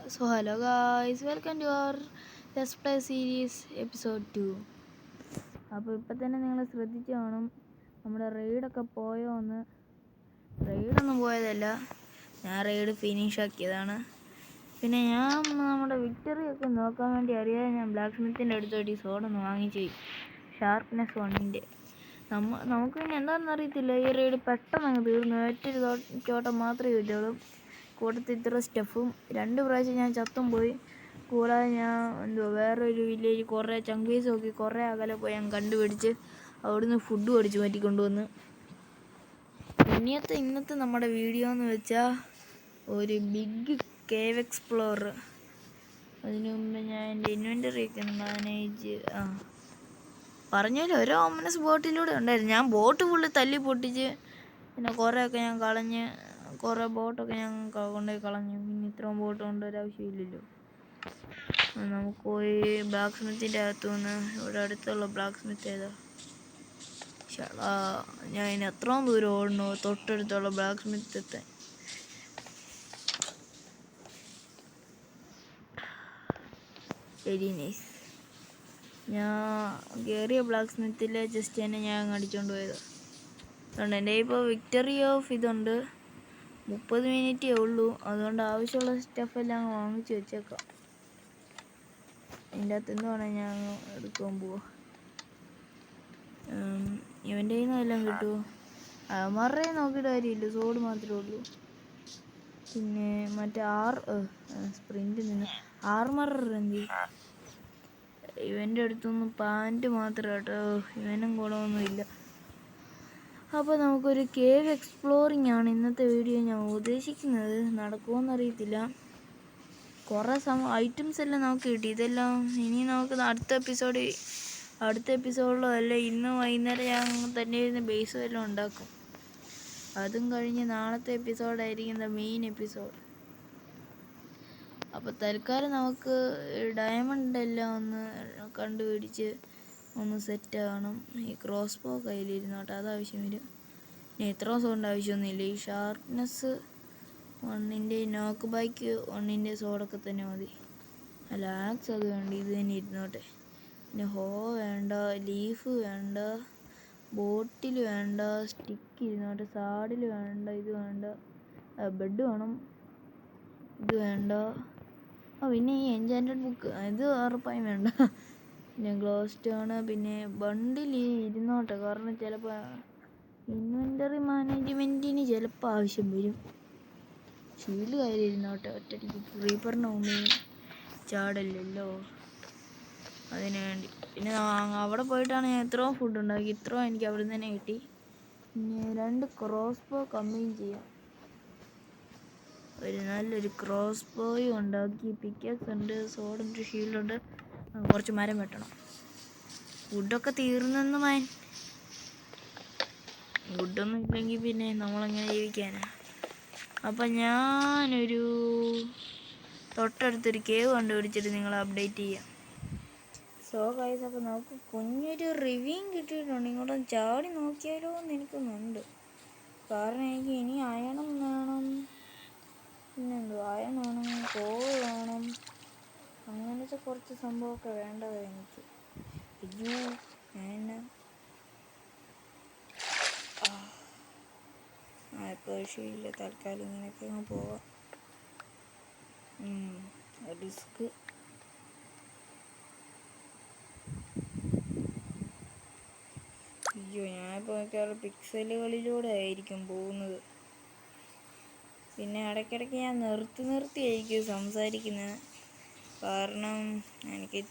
hello guys, welcome to our Let's Play series episode 2. അപ്പോൾ ഇപ്പം തന്നെ നിങ്ങൾ ശ്രദ്ധിച്ചു കാണും നമ്മുടെ റെയ്ഡൊക്കെ പോയോ എന്ന്. റെയ്ഡൊന്നും പോയതല്ല, ഞാൻ റെയ്ഡ് ഫിനിഷ് ആക്കിയതാണ്. പിന്നെ ഞാൻ നമ്മുടെ വിക്ടറിയൊക്കെ നോക്കാൻ വേണ്ടി അറിയാതെ ഞാൻ ബ്ലാക്ക് സ്മിത്തിൻ്റെ അടുത്തോട്ട് ഈ സോഡൊന്ന് വാങ്ങിച്ചു, ഷാർപ്നെസ് 1-ൻ്റെ. നമുക്ക് പിന്നെ എന്താണെന്ന് അറിയത്തില്ല, ഈ റെയ്ഡ് പെട്ടെന്ന് അങ്ങ് തീർന്നു. ഒറ്റൊരു ചോട്ടം മാത്രമേ കിട്ടുള്ളൂ. കൂട്ടത്തിൽ ഇത്ര സ്റ്റഫും 2 പ്രാവശ്യം ഞാൻ ചത്തും പോയി. കൂടാതെ ഞാൻ വേറൊരു വില്ലേജ് കുറേ ചങ്കീസ് നോക്കി കുറേ അകലെ പോയി ഞാൻ കണ്ടുപിടിച്ച് അവിടുന്ന് ഫുഡ് മേടിച്ച് മാറ്റിക്കൊണ്ടുവന്ന്. ഇന്നത്തെ നമ്മുടെ വീഡിയോ എന്ന് വെച്ചാൽ ഒരു ബിഗ് കേവ് എക്സ്പ്ലോറർ. അതിനു മുമ്പ് ഞാൻ എൻ്റെ ഇൻവെൻ്ററിയൊക്കെ മാനേജ് പറഞ്ഞാലും ഓരോ ഓമനസ് ബോട്ടിലൂടെ ഉണ്ടായിരുന്നു. ഞാൻ ബോട്ട് ഫുള്ള് തല്ലി പൊട്ടിച്ച് പിന്നെ കുറേയൊക്കെ ഞാൻ കളഞ്ഞ്, കുറേ ബോട്ടൊക്കെ ഞാൻ കൊണ്ടുപോയി കളഞ്ഞു. പിന്നെ ഇത്രയും ബോട്ട് കൊണ്ടൊരാവശ്യമില്ലല്ലോ. നമുക്ക് പോയി ബ്ലാക്ക് സ്മിത്തിൻ്റെ അകത്തു നിന്ന് ഇവിടെ അടുത്തുള്ള ബ്ലാക്ക് സ്മിത്ത് ഏതാ ചേട്ടാ, ഞാൻ ഇനി എത്രയും ദൂരം ഓടണോ തൊട്ടടുത്തുള്ള ബ്ലാക്ക് സ്മിത്ത് എത്താൻ? Very nice. ഞാൻ കയറിയ ബ്ലാക്ക് സ്മിത്തിൽ ജസ്റ്റ് തന്നെ ഞാൻ അടിച്ചുകൊണ്ട് പോയത്. അതുകൊണ്ട് എൻ്റെ ഇപ്പോൾ വിക്ടറി ഓഫ് ഇതുണ്ട്, 30 മിനിറ്റേ ഉള്ളൂ. അതുകൊണ്ട് ആവശ്യമുള്ള സ്റ്റഫെല്ലാം വാങ്ങിച്ച് വെച്ചേക്കാം. ഇതിൻ്റെ അകത്ത് എന്തുവാണ് ഞാൻ എടുക്കാൻ പോവാ. ഇവൻ്റെ കയ്യിൽ നിന്ന് എല്ലാം കിട്ടുമോ? അവന്മാരുടെ നോക്കിയിട്ട് കാര്യമില്ല, സോഡ് മാത്രമേ ഉള്ളൂ. പിന്നെ മറ്റേ സ്പ്രിൻ്റ് നിന്ന് ആർമർ എന്ത്, ഇവൻ്റെ അടുത്തൊന്നും പാൻറ്റ് മാത്രം കേട്ടോ, ഇവനും ഗുണമൊന്നുമില്ല. അപ്പോൾ നമുക്കൊരു കേവ് എക്സ്പ്ലോറിംഗ് ആണ് ഇന്നത്തെ വീഡിയോ ഞാൻ ഉദ്ദേശിക്കുന്നത്. നടക്കുമോയെന്നറിയത്തില്ല. കുറേ ഐറ്റംസ് എല്ലാം നമുക്ക് കിട്ടി. ഇതെല്ലാം ഇനി നമുക്ക് അടുത്ത എപ്പിസോഡിലോ അല്ല ഇന്ന് വൈകുന്നേരം ഞാൻ തന്നെ ഇരുന്ന് ബേസ് വല്ലതും ഉണ്ടാക്കും. അതും കഴിഞ്ഞ് നാളത്തെ എപ്പിസോഡായിരിക്കും മെയിൻ എപ്പിസോഡ്. അപ്പോൾ തൽക്കാലം നമുക്ക് ഡയമണ്ട് എല്ലാം ഒന്ന് കണ്ടുപിടിച്ച് ഒന്ന് സെറ്റ് ആകണം. ഈ ക്രോസ് ബോ കയ്യിലിരുന്നോട്ടെ, അതാവശ്യം വരും. ഇനി ഇത്രയും സോഡിൻ്റെ ആവശ്യമൊന്നുമില്ല. ഈ ഷാർപ്നെസ് 1-ൻ്റെ നോക്ക് ബാക്ക് 1-ൻ്റെ സോഡൊക്കെ തന്നെ മതി. അല്ല ആക്സ് അത് വേണ്ട, ഇത് തന്നെ ഇരുന്നോട്ടെ. പിന്നെ ഹോ വേണ്ട, ലീഫ് വേണ്ട, ബോട്ടിൽ വേണ്ട, സ്റ്റിക്ക് ഇരുന്നോട്ടെ, സാഡിൽ വേണ്ട, ഇത് വേണ്ട, ബെഡ് വേണം, ഇത് വേണ്ട. പിന്നെ ഈ എൻചാൻറ്റഡ് ബുക്ക് ഇത് ഉറപ്പായും വേണ്ട. പിന്നെ ഗ്ലോ സ്റ്റോണ്, പിന്നെ ബണ്ടിൽ ഇരുന്നോട്ടെ, കാരണം ചിലപ്പോൾ ഇൻവെൻ്ററി മാനേജ്മെൻറ്റിന് ചിലപ്പോൾ ആവശ്യം വരും. ഷീൽഡ് കയ്യിലിരുന്നോട്ടെ, ഒറ്റയ്ക്ക് ക്രീപ്പറിന് മുമ്പിൽ ചാടല്ലല്ലോ, അതിന് വേണ്ടി. പിന്നെ അവിടെ പോയിട്ടാണ് ഞാൻ ഇത്രയും ഫുഡ് ഉണ്ടാക്കി. ഇത്രയും എനിക്ക് അവിടെ നിന്ന് തന്നെ കിട്ടി. പിന്നെ 2 ക്രോസ് ബോ കമ്പൈൻ ചെയ്യാം. ഒരു നല്ലൊരു ക്രോസ് ബോയും ഉണ്ടാക്കി. പിക്കാക്സ് ഉണ്ട്, സോഡുണ്ട്, ഷീൽഡുണ്ട്. കുറച്ച് മരം വെട്ടണം. വുഡൊക്കെ തീർന്നെന്ന് വുഡൊന്നും ഇല്ലെങ്കിൽ പിന്നെ നമ്മളെങ്ങനെ ജീവിക്കാനാ. അപ്പം ഞാനൊരു തൊട്ടടുത്തൊരു കേവ് കണ്ടുപിടിച്ചിട്ട് നിങ്ങളെ അപ്ഡേറ്റ് ചെയ്യാം. സോ ഗൈസ്, അപ്പോൾ നമുക്ക് കുഞ്ഞൊരു റിവ്യൂ കിട്ടിയിട്ടുണ്ട്. ഇങ്ങോട്ട് ചാടി നോക്കിയാലോ എന്ന് എനിക്കൊന്നുണ്ട്. കാരണം എനിക്ക് ഇനി അയണം വേണം, പിന്നെന്തോ അയൺ വേണം, കോവ് വേണം, അങ്ങനത്തെ കുറച്ച് സംഭവമൊക്കെ വേണ്ടത് എനിക്ക്. അയ്യോ ഞാൻ ഇപ്പോൾ വിഷയമില്ല, തൽക്കാലം ഇങ്ങനെയൊക്കെ അങ്ങ് പോവാം. റിസ്ക്. അയ്യോ ഞാനിപ്പോൾ മിക്കവാറും പിക്സലുകളിലൂടെ ആയിരിക്കും പോകുന്നത്. പിന്നെ ഇടയ്ക്കിടയ്ക്ക് ഞാൻ നിർത്തിയായിരിക്കും സംസാരിക്കുന്നത്. കാരണം എനിക്ക്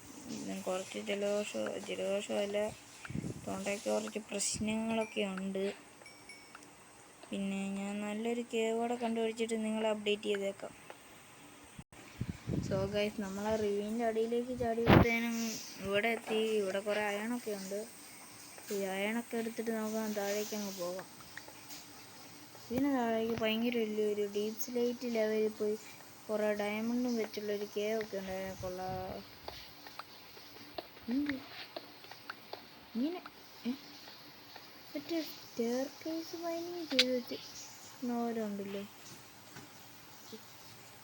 കുറച്ച് ജലദോഷമല്ല, തൊണ്ടയ്ക്ക് കുറച്ച് പ്രശ്നങ്ങളൊക്കെ ഉണ്ട്. പിന്നെ ഞാൻ നല്ലൊരു കേവോടെ കണ്ടുപിടിച്ചിട്ട് നിങ്ങളെ അപ്ഡേറ്റ് ചെയ്തേക്കാം. സോ ഗൈസ്, നമ്മളെ റിവ്യൂവിൻ്റെ അടിയിലേക്ക് ചാടിയപ്പോഴത്തേനും ഇവിടെ എത്തി. ഇവിടെ കുറേ അയണൊക്കെ ഉണ്ട്. ഈ അയണൊക്കെ എടുത്തിട്ട് നമുക്ക് താഴേക്ക് അങ്ങ് പോകാം. ഇതിന് താഴേക്ക് ഭയങ്കര വലിയൊരു ഡീപ്പ് സ്ലേറ്റ് ലെവലിൽ പോയി കുറേ ഡയമണ്ടും വെച്ചുള്ളൊരു കേവൊക്കെ ഉണ്ട്. അതിനൊക്കെയുള്ള ഇങ്ങനെ മറ്റേ സ്റ്റെയർ കേസ് മൈനിങ് ചെയ്ത് വെച്ച് നോരുണ്ടല്ലോ,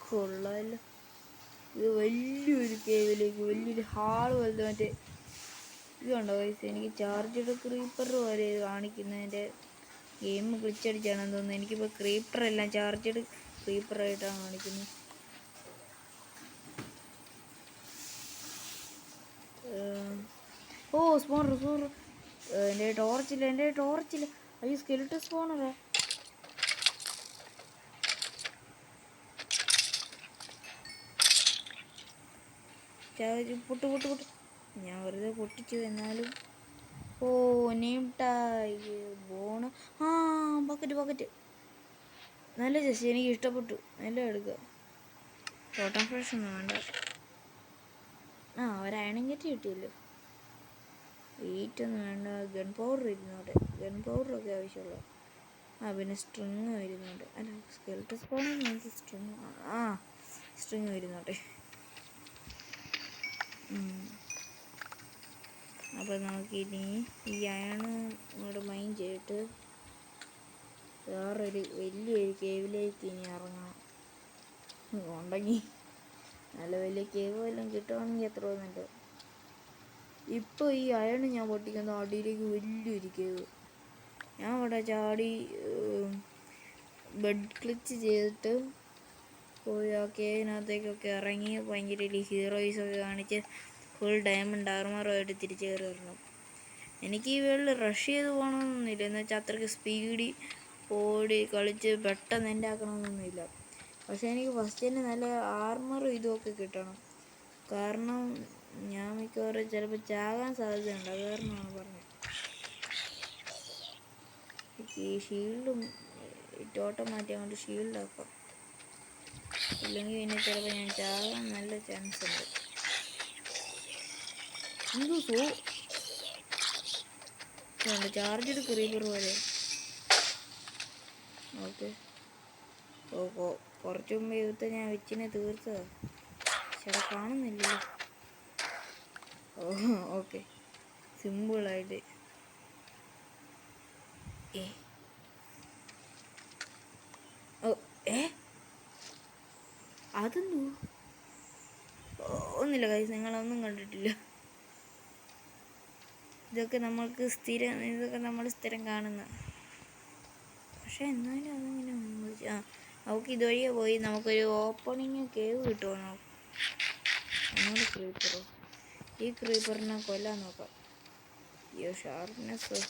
കൊള്ളാമല്ലോ. ഇത് വലിയൊരു കേവിലേക്ക് വലിയൊരു ഹാള് പോലത്തെ മറ്റേ ഇത് കണ്ടോ ഗൈസ്, എനിക്ക് ചാർജഡ് ക്രീപ്പർ പോലെ കാണിക്കുന്നതിൻ്റെ ഗെയിം ഗ്ലിച്ചടിച്ചാണെന്ന് തോന്നുന്നു. എനിക്കിപ്പോൾ ക്രീപ്പറെല്ലാം ചാർജഡ് ക്രീപ്പറായിട്ടാണ് കാണിക്കുന്നത്. ഓ സ്പോണർ എൻ്റെ ടോർച്ചില്ല അയ്യോ സ്കെലിട്ടൺ സ്പോണറാ. പൊട്ട് ഞാൻ വെറുതെ പൊട്ടിച്ചു. എന്നാലും ഓ നെയിം ടാഗ് ബോണ് ബക്കറ്റ് നല്ല ജസ്റ്റ് എനിക്ക് ഇഷ്ടപ്പെട്ടു. നല്ല എടുക്കുക. ടോട്ടം ഫ്രഷ് ഒന്നും വേണ്ട. ഒരയണിങ്ങറ്റ് കിട്ടിയല്ലോ. വെയിറ്റൊന്നും വേണ്ട. ഗൺ പൗഡർ ഇരുന്നോട്ടെ. ഗൺ പൗഡറൊക്കെ ആവശ്യമുള്ള. പിന്നെ സ്ട്രിങ് വരുന്നുണ്ട്. അല്ല സ്കെൽട്ടൺ സ്പോണിൽ സ്ട്രിങ് സ്ട്രിങ് വരുന്നുണ്ട്. അപ്പോൾ നമുക്കിനി ഈ അയണ് ഇങ്ങോട്ട് മൈൻ ചെയ്തിട്ട് വേറൊരു വലിയൊരു കേവിലേക്ക് ഇനി ഇറങ്ങണം. ഉണ്ടെങ്കിൽ നല്ല വലിയ കേവ് വല്ലതും കിട്ടുവാണെങ്കിൽ എത്ര നല്ലത്. ഇപ്പോൾ ഈ അയണ് ഞാൻ പൊട്ടിക്കുന്ന അടിയിലേക്ക് വലിയൊരു കേവ്. ഞാൻ അവിടെ ചാടി ബെഡ് ക്ലിച്ച് ചെയ്തിട്ട് പോയി ആ കേവിനകത്തേക്കൊക്കെ ഇറങ്ങി ഭയങ്കര ഹീറോയിസൊക്കെ കാണിച്ച് ഫുൾ ഡയമണ്ട് ആർമറുമായിട്ട് തിരിച്ചു കയറി വരണം. എനിക്ക് ഈ വേൾഡ് റഷ് ചെയ്ത് പോകണമെന്നൊന്നുമില്ല. എന്ന് വെച്ചാൽ അത്രയ്ക്ക് സ്പീഡിൽ ഓടി കളിച്ച് പെട്ടെന്ന് എൻ്റെ ആക്കണമെന്നൊന്നുമില്ല. പക്ഷേ എനിക്ക് ഫസ്റ്റ് തന്നെ നല്ല ആർമറും ഇതുമൊക്കെ കിട്ടണം. കാരണം ഞാൻ മിക്കവാറും ചിലപ്പോൾ ചാകാൻ സാധ്യതയുണ്ട്. അത് കാരണമാണ് പറഞ്ഞത്. ഈ ഷീൽഡും ടോട്ടം മാറ്റി അങ്ങോട്ട് ഷീൽഡാക്കാം. ഇല്ലെങ്കിൽ പിന്നെ ചിലപ്പോൾ ഞാൻ ചാകാൻ നല്ല ചാൻസ് ഉണ്ട്. ചാർജഡ് ക്രീപ്പർ പോലെ. ഓക്കെ കുറച്ച് മുമ്പ് യുദ്ധം ഞാൻ വെച്ചിനെ തീർത്തതാ. ചേട്ടാ കാണുന്നില്ലല്ലോ. ഓക്കെ സിമ്പിളായിട്ട്. അതൊന്നു ഒന്നുമില്ല ഗൈസ്, നിങ്ങളൊന്നും കണ്ടിട്ടില്ല. ഇതൊക്കെ നമ്മൾ സ്ഥിരം കാണുന്ന. പക്ഷെ എന്നാലും അതങ്ങനെ നമുക്ക് ഇതുവഴിയെ പോയി നമുക്കൊരു ഓപ്പണിങ് കേവ് കിട്ടുമോ നോക്കാം. എന്നോട് ക്രീപ്പറോ? ഈ ക്രീപ്പറിനെ കൊല്ലാൻ നോക്കാം. അയ്യോ ഷാർപ്നെസ്.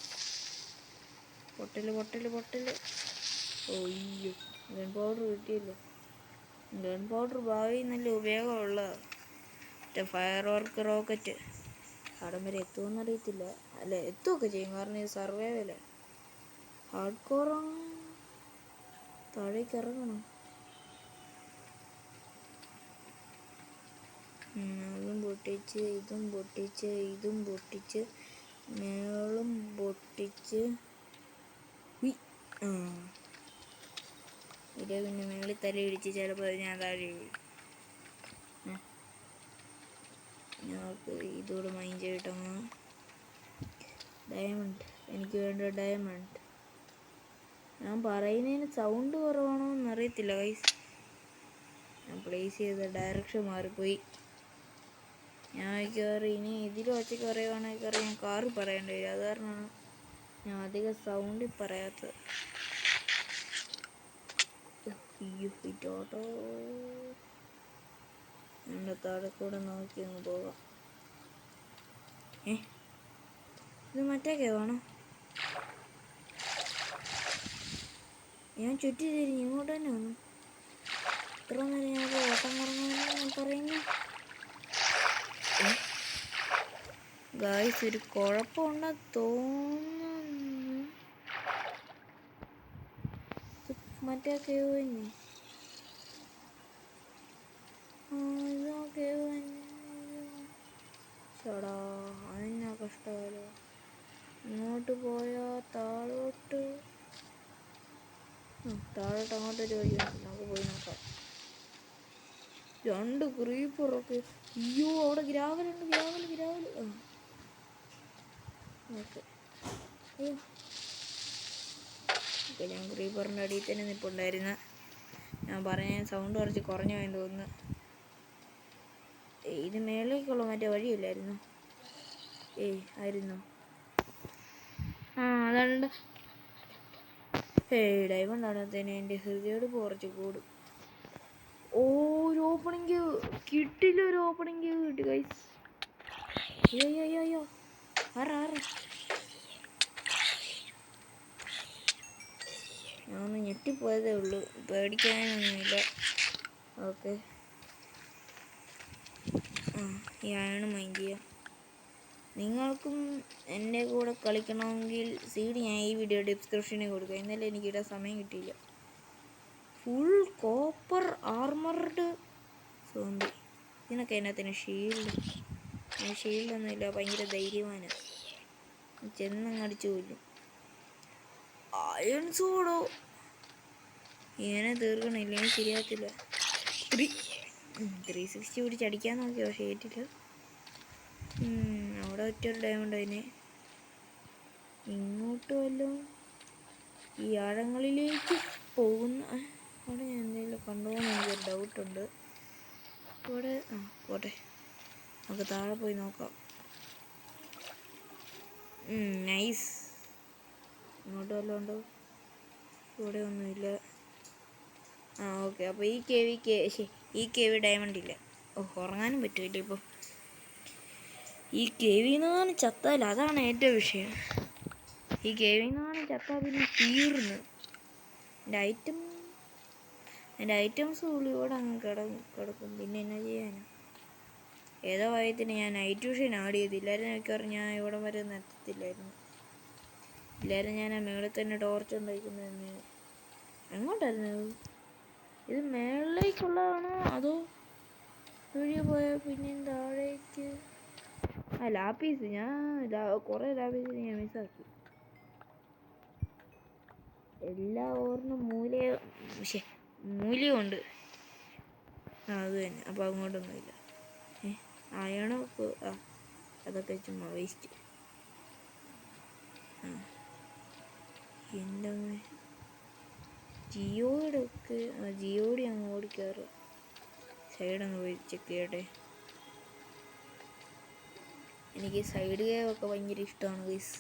പൊട്ടല്. അയ്യോ ഗൺ പൗഡർ കിട്ടിയല്ലോ. ഗൺ പൗഡർ ഭാവിയിൽ നല്ല ഉപയോഗമുള്ള ഫയർ വർക്ക് റോക്കറ്റ്. അവിടം വരെ എത്തുമെന്ന് അറിയത്തില്ല. അല്ല എത്തുമൊക്കെ ചെയ്യും, കാരണം ഇത് സർവൈവൽ ഹാർഡ് കോറാണ്. താഴേക്ക് ഇറങ്ങണം. അതും പൊട്ടിച്ച് ഇതും പൊട്ടിച്ച് മേളും പൊട്ടിച്ച് ഇത് പിന്നെ മേളിൽ തല ഇടിച്ച് ചിലപ്പോൾ ഞാൻ താഴെ ഞങ്ങൾക്ക് ഇതോട് മൈൻഡ് ചെയ്തിട്ടങ്ങ് ഡയമണ്ട്. എനിക്ക് വേണ്ട ഡയമണ്ട്. ഞാൻ പറയുന്നതിന് സൗണ്ട് കുറവാണോ എന്നറിയത്തില്ല ഗൈസ്. ഞാൻ പ്ലേസ് ചെയ്ത ഡയറക്ഷൻ മാറിപ്പോയി. ഞാൻ കയറി ഇനി ഇതിൽ ഒച്ചയ്ക്ക് പറയുവാണെങ്കിൽ ഞാൻ കാറ് പറയേണ്ടി വരും. അത് കാരണമാണ് ഞാൻ അധികം സൗണ്ടിൽ പറയാത്തത്. ടോട്ടോ എൻ്റെ താഴെ കൂടെ നോക്കി ഒന്ന് പോകാം. ഇത് മറ്റേ കേവാണോ? ഞാൻ ചുറ്റി തിരിഞ്ഞ് ഇങ്ങോട്ട് തന്നെ വന്നു. ഇത്ര നേരം ഞാൻ ഓട്ടം കറങ്ങാൻ പറയുന്നു. ഗായ്സ് ഒരു കുഴപ്പമുണ്ടെന്ന് തോന്നുന്നു. മറ്റേ കേവ് തന്നെ. ഇതാ കേവ് തന്നെ. ചേടാ അതിനാ കഷ്ടകാലോ. ഇങ്ങോട്ട് പോയാ താഴോട്ട് അങ്ങോട്ടൊരു വഴിയുണ്ട്. നമുക്ക് പോയി നോക്കാം. 2 ക്രീപ്പറൊക്കെ. അയ്യോ അവിടെ ഗ്രാവലുണ്ട്. ഓക്കെ ഞാൻ ക്രീപ്പറിൻ്റെ അടിയിൽ തന്നെ നിൽപ്പുണ്ടായിരുന്നു. ഞാൻ പറഞ്ഞ സൗണ്ട് കുറച്ച് കുറഞ്ഞു പോയെന്ന് തോന്നുന്നു. ഇത് മേളിലേക്കുള്ള മറ്റേ വഴിയില്ലായിരുന്നു. ആയിരുന്നു. അതാണ്ട് ഡയമണ്ട് ആണത്തേനെ എൻ്റെ ഹൃദയോട് കുറച്ച് കൂടും. ഒരു ഓപ്പണിങ് കിട്ടില്ല, ഒരു ഓപ്പണിങ് കിട്ടി ഗൈസ്. അയ്യോ ഞാനൊന്ന് ഞെട്ടിപ്പോയതേ ഉള്ളൂ, പേടിക്കാനൊന്നുമില്ല. ഓക്കെ, ഈ അയൺ മൈൻഡ് ചെയ്യാം. നിങ്ങൾക്കും എൻ്റെ കൂടെ കളിക്കണമെങ്കിൽ സീഡ് ഞാൻ ഈ വീഡിയോ ഡിസ്ക്രിപ്ഷനിൽ കൊടുക്കാം. ഇന്നലെ എനിക്കിടാൻ സമയം കിട്ടിയില്ല. Full copper armoured zombie. ഇതിനൊക്കെ എന്നാത്തിന് ഷീൽഡ്? ഷീൽഡൊന്നുമില്ല, ഭയങ്കര ധൈര്യവാനാണ്, ചെന്നങ്ങടിച്ചു കൊല്ലും. അയൺ സോഡോ ഇങ്ങനെ തീർക്കണില്ലെങ്കിൽ ശരിയാകത്തില്ല. 360 പിടിച്ചടിക്കാൻ നോക്കി, പക്ഷേ ഏറ്റില്ല. അവിടെ ഒറ്റൊരു ഡയമണ്ട് അതിനെ. ഇങ്ങോട്ട് വല്ലതും ഈ ആഴങ്ങളിലേക്ക് പോകുന്ന അവിടെ ഞാൻ എന്തെങ്കിലും കണ്ടുപോകുന്ന എനിക്കൊരു ഡൗട്ടുണ്ട്. ഇവിടെ പോട്ടെ, നമുക്ക് താഴെ പോയി നോക്കാം. നൈസ്. ഇങ്ങോട്ട് വല്ലതും ഉണ്ടോ? ഇവിടെ ഒന്നുമില്ല. ഓക്കെ, അപ്പോൾ ഈ കേവി ഡയമണ്ട് ഇല്ല. ഉറങ്ങാനും പറ്റില്ല ഇപ്പോൾ. ഈ കേവിന്നാണ് ചത്താൽ അതാണ് ഏറ്റവും വിഷയം. ഈ കേവിന്നാണ് ചത്താൽ പിന്നെ തീർന്ന്. എൻ്റെ ഐറ്റംസ് ഇവിടെ അങ്ങ് കിടക്കും. പിന്നെ എന്നാ ചെയ്യാനാ? ഏതോ ഭയത്തിന് ഞാൻ നൈറ്റ് ട്യൂഷൻ ആഡ് ചെയ്തില്ലായിരുന്നു. മിക്കവാറും ഞാൻ ഇവിടെ വരെ എത്തത്തില്ലായിരുന്നു. ഇല്ലായിരുന്നു ഞാൻ ആ മേളിൽ തന്നെ ടോർച്ച് ഉണ്ടായിരിക്കുന്നത്. എങ്ങോട്ടായിരുന്നു ഇത്? മേളിലേക്കുള്ളതാണോ അതോ വഴി പോയാൽ പിന്നെയും താഴേക്ക്? ലാപ്പീസ്, ഞാൻ കുറേ ലാപ്പീസ് ഞാൻ മിസ്സാക്കി. എല്ലാ ഓറിനും മൂല്യമുണ്ട്. അത് തന്നെ. അപ്പോൾ അങ്ങോട്ടൊന്നുമില്ല. അയണൊക്കെ അതൊക്കെ ചുമ്മാ വേസ്റ്റ്. എൻ്റെ ജിയോയുടെ ഒക്കെ ജിയോടി അങ്ങ് ഓടിക്കാറ്. സൈഡങ്ങ് പോയി ചെക്ക് ചെയ്യട്ടെ. എനിക്ക് സൈഡ് ഗെയിമൊക്കെ ഭയങ്കര ഇഷ്ടമാണ് ഗൈസ്.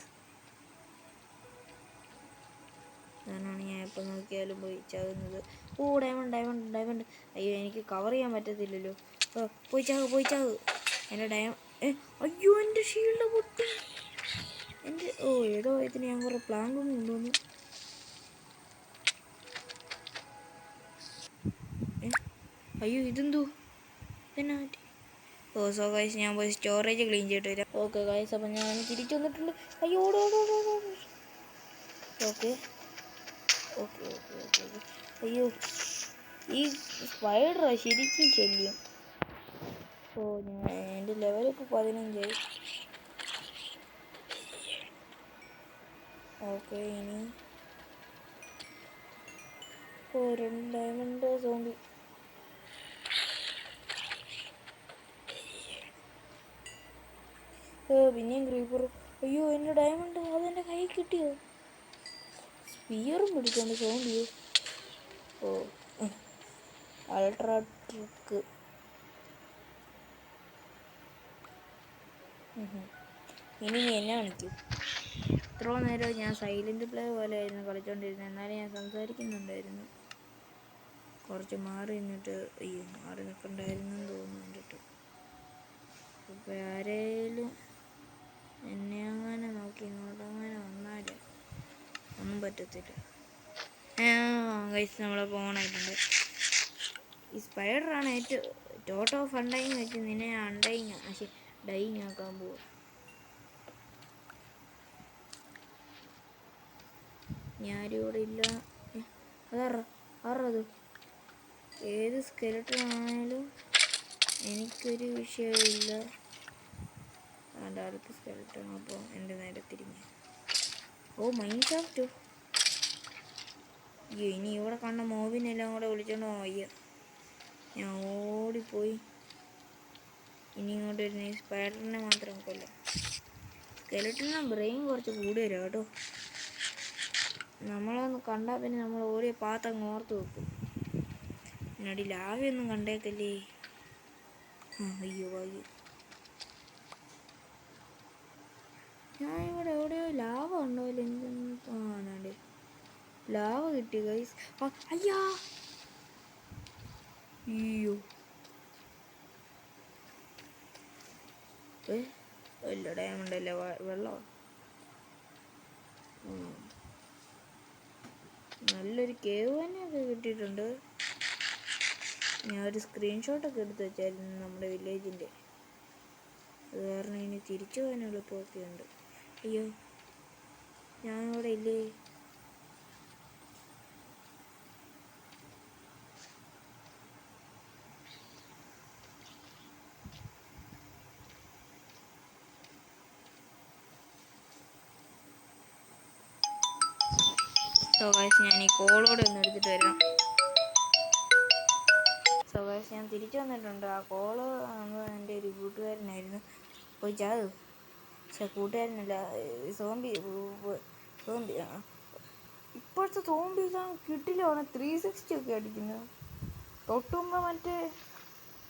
അതാണ് ഞാൻ എപ്പോൾ നോക്കിയാലും പോയി ചാകുന്നത്. ഡയമണ്ട്. അയ്യോ, എനിക്ക് കവർ ചെയ്യാൻ പറ്റത്തില്ലല്ലോ. പോയി ചാക്. എൻ്റെ അയ്യോ, എൻ്റെ ഷീൽഡ് പൊട്ടി. ഏതോ ഇതിന് ഞാൻ കുറേ പ്ലാങ്കും കൊണ്ടുവന്നു. അയ്യോ, ഇതെന്തോ ഇതെന്നാ പറ്റി? സോ ഗൈസ്, ഞാൻ പോയി സ്റ്റോറേജ് ക്ലീൻ ചെയ്തിട്ട് വരാം. ഓക്കെ ഗൈസ്, അപ്പം ഞാൻ തിരിച്ചു വന്നിട്ടുണ്ട്. അയ്യോ, ഓക്കെ. അയ്യോ, ഈ സ്പൈഡറാ ശരിക്കും ശല്യം. ഞാൻ എൻ്റെ ലെവലൊക്കെ 15 ആയി. ഓക്കെ, ഇനി 2 ഡയമണ്ട് സോംബി. പിന്നെയും ക്രീപ്പർ. അയ്യോ, എൻ്റെ ഡയമണ്ട് അതെൻ്റെ കൈ കിട്ടിയോ? സ്പിയറും പിടിച്ചോണ്ട് സോംബിയോ. Ultra trick. ഇനി എന്നെ കാണിക്കൂ. ഇത്ര നേരം ഞാൻ സൈലന്റ് പ്ലേ പോലെ ആയിരുന്നു കളിച്ചോണ്ടിരുന്നത്. എന്നാലും ഞാൻ സംസാരിക്കുന്നുണ്ടായിരുന്നു. കുറച്ച് മാറി നിന്നിട്ട് മാറി നിൽക്കണ്ടായിരുന്നു തോന്നുന്നുണ്ട്. ഇപ്പം ആരേലും എന്നെ അങ്ങനെ നോക്കി ഇങ്ങോട്ടങ്ങനെ വന്നാൽ ഒന്നും പറ്റത്തില്ല. ഗൈസ്, നമ്മളെ ഫോണായിട്ടുണ്ട്. ഈ സ്പൈഡറാണ് ഏറ്റവും ടോട്ട് ഓഫ് അണ്ടൈങ് വെച്ച് നിന്നെ ഡൈങ് ആക്കാൻ പോവുക. ഞാനും ഇവിടെ ഇല്ല. അത് ഏത് സ്കെലട്ടൺ ആണെങ്കിലും എനിക്കൊരു വിഷയമില്ല. അടുത്ത സ്കെലട്ടൺ അപ്പോൾ എൻ്റെ നേരെ തിരിഞ്ഞ്. മൈൻക്രാഫ്റ്റ്. ഇനി ഇവിടെ കണ്ട മോബിനെല്ലാം കൂടെ വിളിച്ചോണ്ട് വയ്യ. ഞാൻ ഓടിപ്പോയി. ഇനി ഇങ്ങോട്ട് വരുന്ന ഈ സ്പൈഡറിനെ മാത്രം കൊല്ലാം. സ്കെലട്ടൻ്റെ ബ്രെയിൻ കുറച്ച് കൂടി വരും കേട്ടോ. നമ്മളൊന്ന് കണ്ടാൽ പിന്നെ നമ്മൾ ഓടിയ പാത്തങ്ങ് ഓർത്ത് വെക്കും. എന്നടി ലാവയൊന്നും കണ്ടേക്കല്ലേ. അയ്യോ അയ്യോ, ഞാൻ ഇവിടെ എവിടെയോ ലാവ ഉണ്ടോ എന്തെന്ന് ലാവ കിട്ടി ഗൈസ്. അയ്യാ അയ്യോ അല്ല ഡയമണ്ട് അല്ല വെള്ളം. നല്ലൊരു കേവ് തന്നെയൊക്കെ കിട്ടിയിട്ടുണ്ട്. ഞാൻ ഒരു സ്ക്രീൻഷോട്ടൊക്കെ എടുത്ത് വെച്ചായിരുന്നു നമ്മുടെ വില്ലേജിൻ്റെ. അത് കാരണം ഇനി തിരിച്ചു പോകാൻ എളുപ്പമൊക്കെ ഉണ്ട്. അയ്യോ ഞാനിവിടെ ഇല്ലേ. സോ ഗൈസ് ഞാൻ ഈ കോളോടെ ഒന്ന് എടുത്തിട്ട് വരാം. സോ ഗൈസ് ഞാൻ തിരിച്ചു വന്നിട്ടുണ്ട്. ആ കോള് എൻ്റെ ഒരു കൂട്ടുകാരനായിരുന്നു. പോയി ചാവ്. പക്ഷെ കൂട്ടുകാരനല്ല, സോംബി. സോംബി ഇപ്പോഴത്തെ സോംബിക്കാൻ കിട്ടില്ലാണ് 360 ഒക്കെ അടിക്കുന്നത്. തൊട്ടുമ്പോൾ മറ്റേ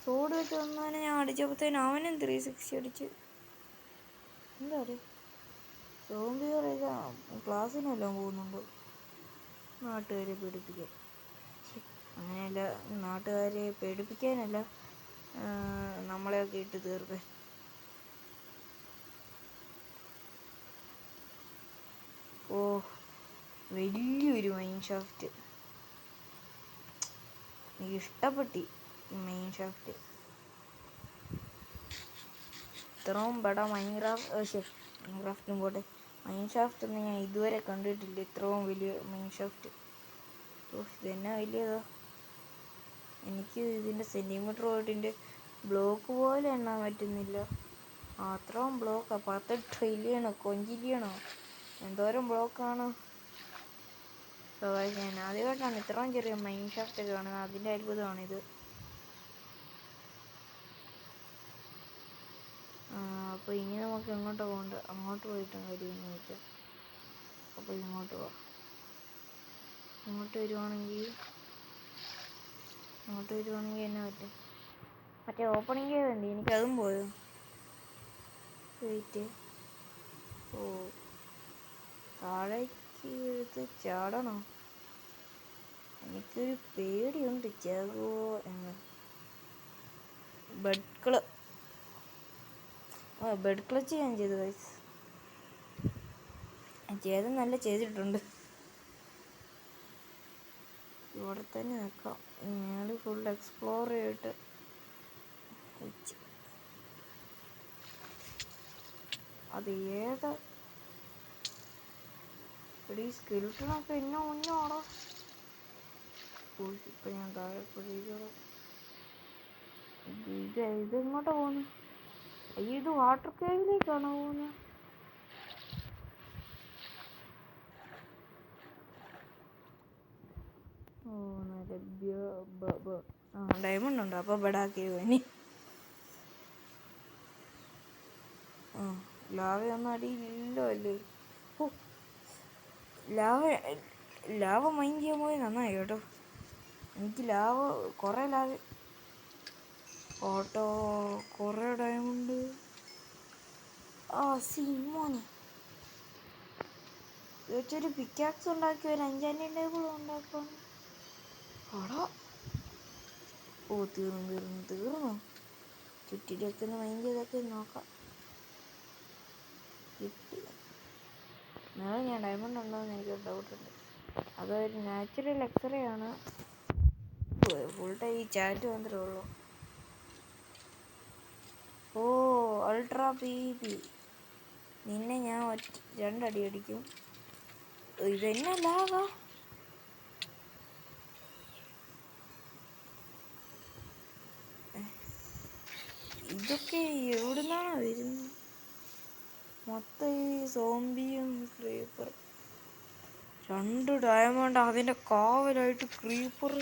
സോഡ് വെച്ച് വന്നവനെ ഞാൻ അടിച്ചപ്പോഴത്തേനും അവനും 360 അടിച്ച്. എന്താ പറയുക, സോംബികളൊക്കെ ക്ലാസ്സിനെല്ലാം പോകുന്നുണ്ടോ നാട്ടുകാരെ പേടിപ്പിക്കാൻ? അങ്ങനെയല്ല, നാട്ടുകാരെ പേടിപ്പിക്കാനല്ല, നമ്മളെയൊക്കെ ഇട്ട് തീർക്കാൻ. ഓ വലിയൊരു മൈൻ ഷാഫ്റ്റ്. എനിക്ക് ഇഷ്ടപ്പെട്ടി ഈ മൈൻ ഷാഫ്റ്റ്. ഇത്രയും ബട മൈൻക്രാഫ്റ്റും പോട്ടെ, മൈൻ ഷാഫ്റ്റ് ഒന്നും ഞാൻ ഇതുവരെ കണ്ടിട്ടില്ല. ഇത്രയും വലിയ മൈൻ ഷാഫ്റ്റ്. ഇതെന്നാ വലിയതാ. എനിക്ക് ഇതിൻ്റെ സെൻറ്റിമീറ്റർ പോയിട്ടിൻ്റെ ബ്ലോക്ക് പോലെ എണ്ണാൻ പറ്റുന്നില്ല. അത്രയും ബ്ലോക്കാണ്. 10 ട്രില്യണോ കൊഞ്ചിലിയണോ എന്തോരം ബ്ലോക്കാണ്. ഞാൻ ആദ്യമായിട്ടാണ് ഇത്രയും ചെറിയ മൈൻ ഷാഫ്റ്റ് ഒക്കെ കാണുന്നത്. അതിൻ്റെ അത്ഭുതമാണിത്. അപ്പോൾ ഇനി നമുക്ക് എങ്ങോട്ട് പോകണ്ട, അങ്ങോട്ട് പോയിട്ട് കാര്യമെന്ന് വെച്ചാൽ, അപ്പോൾ ഇങ്ങോട്ട് പോവാം. ഇങ്ങോട്ട് വരുവാണെങ്കിൽ എന്നാ പറ്റും? മറ്റേ ഓപ്പണിംഗ് ഉണ്ട്, എനിക്കതും പോയോ? വെയിറ്റ്. ഓ താഴേക്ക് എടുത്ത് ചാടണോ? എനിക്കൊരു പേടിയുണ്ട് ചാകുമോ എന്ന്. ബെഡ് ക്ലച്ച് ഞാൻ ചെയ്തു ഗൈസ്. നല്ല ചെയ്തിട്ടുണ്ട്. ഇവിടെ തന്നെ നിൽക്കാം. ഞങ്ങൾ ഫുൾ എക്സ്പ്ലോർ ചെയ്തിട്ട് അത് ഏതാ ഇവിടെ ഈ സ്കെൽട്ടണൊക്കെ എന്നെ മുന്നാണോ? ഇപ്പം ഞാൻ താഴെ ഇതെങ്ങോട്ടാ പോകുന്നു? അയ്യോ ഇത് വാട്ടർ കേവിലേക്കാണോ പോകുന്നത്? ഓ ഡയമണ്ട് ഉണ്ടോ? അപ്പോൾ ബെഡാക്കി ഇനി ലാവയൊന്നും അടിയിലില്ലോ അല്ലേ? ഓ ലാവ മൈൻഡ് ചെയ്യാൻ പോയി നന്നായി കേട്ടോ. എനിക്ക് കുറേ ലാവ ഓട്ടോ കുറേ ഡയമണ്ട്. സിമോനെ വെച്ചൊരു പിക്കാക്സ് ഉണ്ടാക്കി ഒരു 5 ടേബിൾ ഉണ്ടാക്കാം. ഓ തീർന്നു. ചുറ്റിലൊക്കെ ഒന്ന് മൈൻഡ് ചെയ്തൊക്കെ നോക്കാം. കിട്ടി. നാളെ ഞാൻ ഡയമണ്ട് ഉണ്ടോയെന്ന് എനിക്കൊരു ഡൗട്ടുണ്ട്. അതൊരു നാച്ചുറൽ എക്സ്റേ ആണ്. ഫുൾ ടൈം ഈ ചാറ്റ് മാത്രമേ ഉള്ളൂ. ഓ അൾട്രാ PvP. നിന്നെ ഞാൻ 2 അടി അടിക്കും. ഇതെന്നെ ലാവ. ഇതൊക്കെ എവിടുന്നാണോ വരുന്നത്? മൊത്തം ഈ സോംബിയും ക്രീപ്പർ. 2 ഡയമണ്ട് അതിൻ്റെ കാവലായിട്ട് ക്രീപ്പർ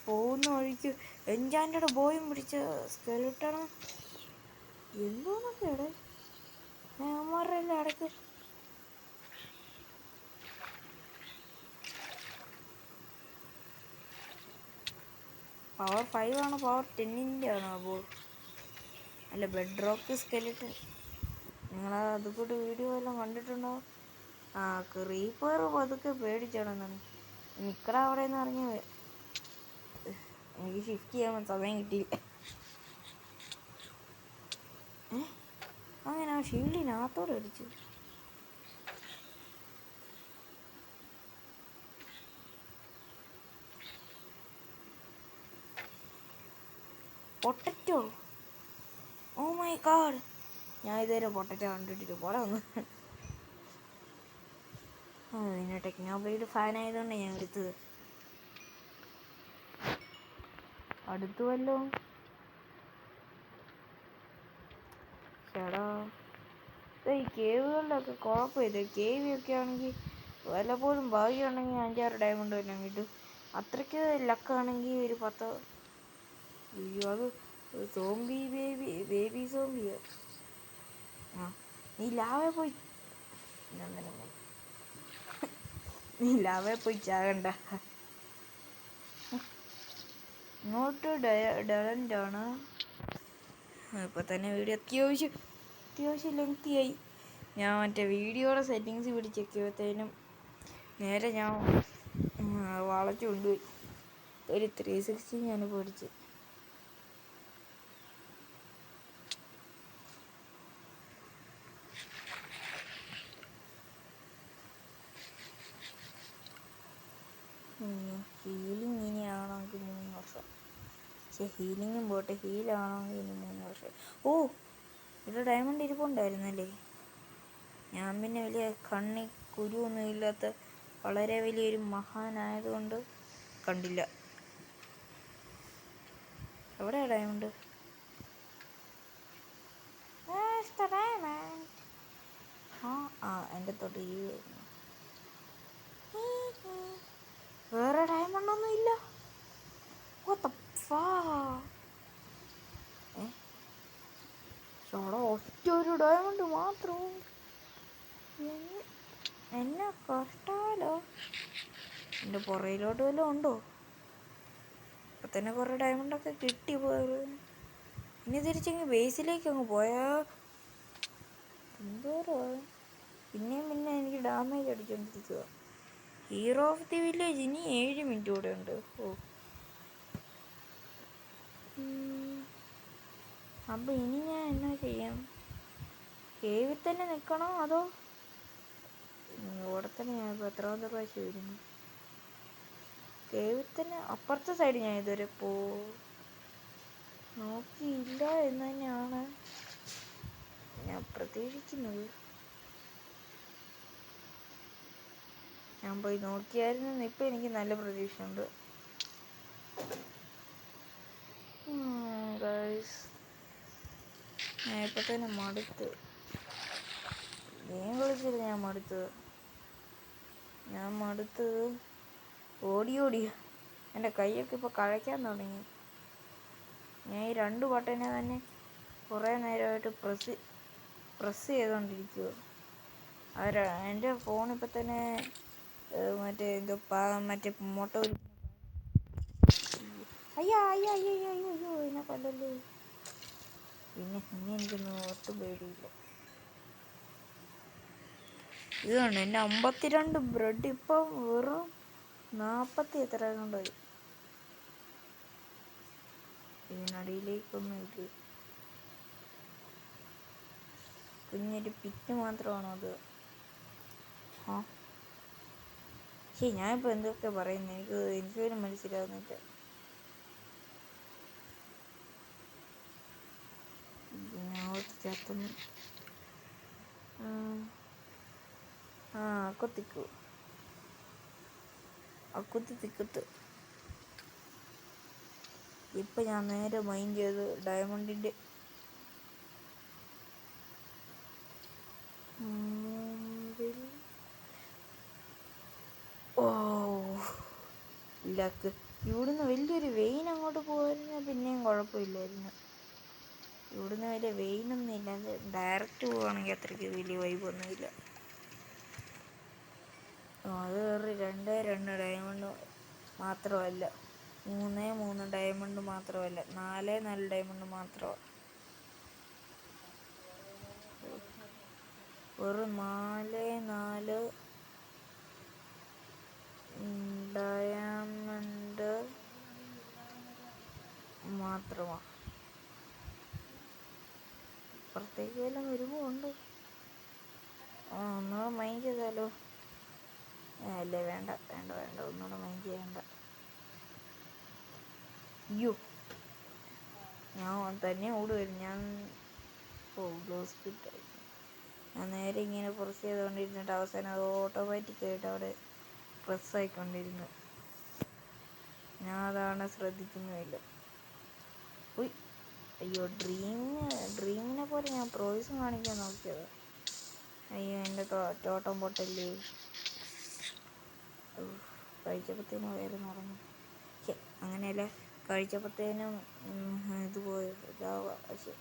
പോകുന്ന വഴിക്ക് എൻചാൻറ്റഡ് ബോയും പിടിച്ച സ്കെലിട്ടണ്. എന്തോന്നൊക്കെ ഇടേ അമ്മമാരെല്ലാം ഇടയ്ക്ക് പവർ 5 ആണോ പവർ 10ൻ്റെ ആണോ? അപ്പോൾ അല്ല, ബെഡ് റോക്ക് സ്കെലിട്ടൺ. നിങ്ങൾ അതുകൂടി വീഡിയോ എല്ലാം കണ്ടിട്ടുണ്ടോ? ആ ക്രീപ്പർ പതുക്കെ പേടിച്ചാണെന്നാണ്. നിക്കട അവിടെ നിന്ന് ഇറങ്ങി. എനിക്ക് ഷിഫ്റ്റ് ചെയ്യാൻ സമയം കിട്ടിയില്ല. അങ്ങനെ ആ ഷീൽഡിനകത്തോടെ അടിച്ചു. പൊട്ടറ്റോ, ഓ മൈ ഗാഡ്, ഞാൻ ഇതുവരെ പൊട്ടറ്റോ കണ്ടിട്ടില്ല. പോടെ ഒന്ന്. പിന്നെ ടെക്നോബ്ലേഡ് ഫാൻ ആയതുകൊണ്ട് ഞാൻ എടുത്തത്. അടുത്തു വല്ലോ ചേടാ. ഈ കേവുകളിലൊക്കെ കുഴപ്പമില്ല. കേവിയൊക്കെ ആണെങ്കിൽ വല്ലപ്പോഴും ഭാഗ്യമുണ്ടെങ്കിൽ 5-6 ഡയമണ്ട് എല്ലാം കിട്ടും. അത്രയ്ക്ക് ലക്കാണെങ്കിൽ ഒരു 10. അയ്യോ, അത് സോംബി ബേബി സോംബിയാ. ആ നീ ലാവേ പോയി ചാകണ്ട. ഇങ്ങോട്ട് ഡലൻ്റാണ്. ഇപ്പം തന്നെ വീഡിയോ അത്യാവശ്യം ലെങ്തിയായി. ഞാൻ മറ്റേ വീഡിയോയുടെ സെറ്റിങ്സ് പിടിച്ചേക്കുമ്പോഴത്തേനും നേരെ ഞാൻ വളച്ചു കൊണ്ടുപോയി. ഒരു 360 ഞാൻ പിടിച്ച്. ഹീലിംഗ് ഇനിയാണെങ്കിൽ 3 വർഷം. പക്ഷെ ഹീലിങ്ങും പോട്ടെ, ഹീലാണെങ്കിൽ ഇനി 3 വർഷം. ഓ, ഇവിടെ ഡയമണ്ട് ഇരിപ്പുണ്ടായിരുന്നല്ലേ. ഞാൻ പിന്നെ വലിയ കുരുവൊന്നും ഇല്ലാത്ത വളരെ വലിയൊരു മഹാനായതുകൊണ്ട് കണ്ടില്ല. എവിടെയാ ഡയമണ്ട്? എൻ്റെ തൊട്ട് ഈ വേറെ ഡയമണ്ട് ഒന്നും ഇല്ല. ഒറ്റ ഒരു ഡയമണ്ട് മാത്രവും. എന്നെ കഷ്ടാലോ. എൻ്റെ പുറയിലോട്ട് വല്ലതും ഉണ്ടോ? ഇപ്പം തന്നെ കുറേ ഡയമണ്ടൊക്കെ കിട്ടി പോയത്. ഇനി തിരിച്ചെങ്കിൽ ബേസിലേക്ക് അങ്ങ് പോയാ എന്തോരോ. പിന്നെ എനിക്ക് ഡാമേജ് അടിച്ചോണ്ടിരിക്കുക. ഹീറോ ഓഫ് ദി വില്ലേജ് ഇനി 7 മിനിറ്റ് കൂടെ ഉണ്ട്. അപ്പം ഇനി ഞാൻ എന്നാ ചെയ്യാം? കേവിൽ തന്നെ നിൽക്കണോ അതോ ഇവിടെ തന്നെ? ഞാൻ ഇപ്പോൾ എത്രാമത്തെ പ്രാവശ്യം വരുന്നു? കേവിൽ തന്നെ. അപ്പുറത്തെ സൈഡ് ഞാൻ ഇതുവരെ നോക്കിയില്ല എന്ന് തന്നെയാണ് ഞാൻ പ്രതീക്ഷിക്കുന്നത്. ഞാൻ പോയി നോക്കിയായിരുന്നു. ഇപ്പം എനിക്ക് നല്ല പ്രതീക്ഷയുണ്ട്. ഞാൻ ഇപ്പം തന്നെ മടുത്ത്. ഗെയിം കളിച്ചില്ല. ഞാൻ മടുത്തത് ഓടിയ എൻ്റെ കൈയൊക്കെ ഇപ്പോൾ കഴയ്ക്കാൻ തുടങ്ങി. ഞാൻ ഈ 2 ബട്ടനെ തന്നെ കുറേ നേരമായിട്ട് പ്രസ് ചെയ്തുകൊണ്ടിരിക്കുക. എൻ്റെ ഫോണിപ്പോൾ തന്നെ മറ്റേ മുട്ട അയ്യോ എന്നെ കൊല്ലല്ലേ. പിന്നെ എനിക്കൊന്നും ഒട്ടും പേടിയില്ല. ഇതുകൊണ്ട് എൻ്റെ 52 ബ്രെഡ് ഇപ്പം വെറും 40 എത്ര കൊണ്ടുപോയി. ഇതിനടിയിലേക്കൊന്നും ഇല്ല. കുഞ്ഞൊരു പിറ്റ് മാത്രമാണോ അത്? ശരി, ഞാനിപ്പോൾ എന്തൊക്കെ പറയുന്നത് എനിക്കൊരു മനസ്സിലാകുന്നില്ല. ചത്തുന്നു. തിക്കത്ത്. ഇപ്പം ഞാൻ നേരെ മൈൻഡ് ചെയ്ത് ഡയമണ്ടിൻ്റെ ലക്ക്. ഇവിടുന്ന് വലിയൊരു വെയിൻ അങ്ങോട്ട് പോകായിരുന്നു പിന്നെയും കുഴപ്പമില്ലായിരുന്നു. ഇവിടുന്ന് വലിയ വെയിനൊന്നും ഇല്ലാതെ ഡയറക്റ്റ് പോവുകയാണെങ്കിൽ അത്രയ്ക്ക് വലിയ വൈബൊന്നുമില്ല. അത് വേറെ 2 ഡയമണ്ട് മാത്രമല്ല, 3 ഡയമണ്ട് മാത്രമല്ല, 4 ഡയമണ്ട് മാത്രമാണ്. ഒരു 4 ഡയമണ്ട് മാത്രമാണ്. പുറത്തേക്ക് വല്ലതും വരുമ്പോൾ ഉണ്ട്. ഒന്നുകൂടെ മൈൻഡ് ചെയ്താലോ? അല്ലേ, വേണ്ട വേണ്ട വേണ്ട, ഒന്നുകൂടെ മൈൻഡ് ചെയ്യണ്ട. അയ്യോ, ഞാൻ തന്നെ ഓടുവരും. ഞാൻ ഹോസ്പിറ്റൽ ഞാൻ നേരെ ഇങ്ങനെ പ്രസ് ചെയ്തുകൊണ്ടിരുന്നിട്ട് അവസാനം അത് ഓട്ടോമാറ്റിക്കായിട്ട് അവിടെ പ്രസ് ആയിക്കൊണ്ടിരുന്നു. ഞാൻ അതാണ് ശ്രദ്ധിക്കുന്നുമില്ല. ഉയ്, അയ്യോ, ഡ്രീമിനെ പോലെ ഞാൻ പ്രോയ്സും കാണിക്കാൻ നോക്കിയത്. അയ്യോ, എൻ്റെ തോട്ടം പൊട്ടല്ലേ. കഴിച്ചപ്പോഴത്തേനും വയറ് നിറഞ്ഞു. അങ്ങനെയല്ല, കഴിച്ചപ്പോഴത്തേനും ഇത് പോയത് പക്ഷെ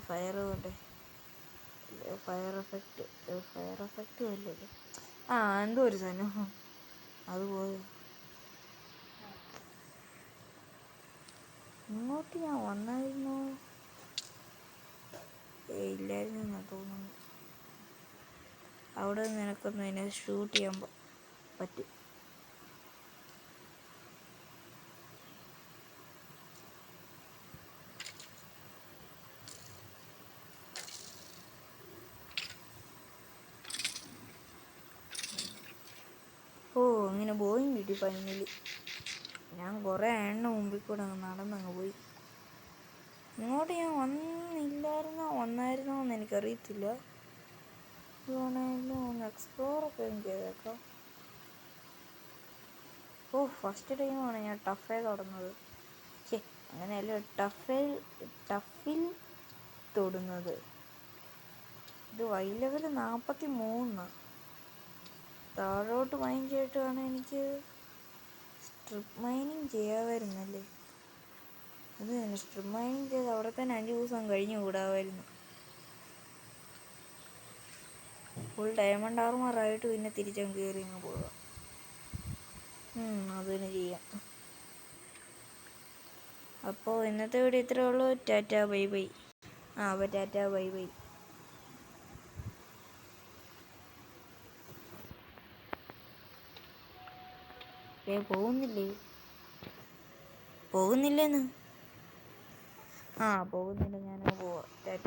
ഫയർ കൊണ്ട് ഫയർ എഫക്റ്റ് അല്ലല്ലോ. എന്തോ ഒരു സാധനം അത് പോയോ. ഇങ്ങോട്ട് ഞാൻ വന്നായിരുന്നു. ഇല്ലായിരുന്നു എന്നാ തോന്നുന്നു. അവിടെ നിനക്കൊന്നും എന്നെ ഷൂട്ട് ചെയ്യാൻ പറ്റും. അങ്ങനെ ബോയിങ് കിട്ടി ഫൈനലി. ഞാൻ കുറേ മുമ്പിൽ കൂടെ നടന്നങ്ങ് പോയി. ഇങ്ങോട്ട് ഞാൻ വന്നായിരുന്നോ എന്ന് എനിക്കറിയത്തില്ല. ഇതാണെങ്കിലും ഒന്ന് എക്സ്പ്ലോറൊക്കെ ചെയ്തേക്കാം. ഫസ്റ്റ് ടൈമാണ് ഞാൻ ടഫേ തൊടുന്നത്. അങ്ങനെയല്ല, ടഫിൽ തൊടുന്നത്. ഇത് വൈ ലെവൽ 43. താഴോട്ട് മൈൻ ചെയ്തിട്ടാണ് എനിക്ക് സ്ട്രിപ്പ് മൈനിങ് ചെയ്യാമായിരുന്നല്ലേ. അത് തന്നെ, സ്ട്രിപ്പ് മൈനിങ് ചെയ്ത് അവിടെ തന്നെ 5 ദിവസം കഴിഞ്ഞ് കൂടാമായിരുന്നു. ഫുൾ ഡയമണ്ട് ആർമറായിട്ട് പിന്നെ തിരിച്ചങ്ങ് കയറി അങ്ങ് പോകാം. അത് തന്നെ ചെയ്യാം. അപ്പോൾ ഇന്നത്തെ വീഡിയോ ഇത്രയേ ഉള്ളൂ. Tata bye bye. അപ്പോൾ ടാറ്റാ ബൈ ബൈ. പോകുന്നില്ലേന്ന്. പോകുന്നില്ല, ഞാനങ്ങ് പോവാം. ടാറ്റ.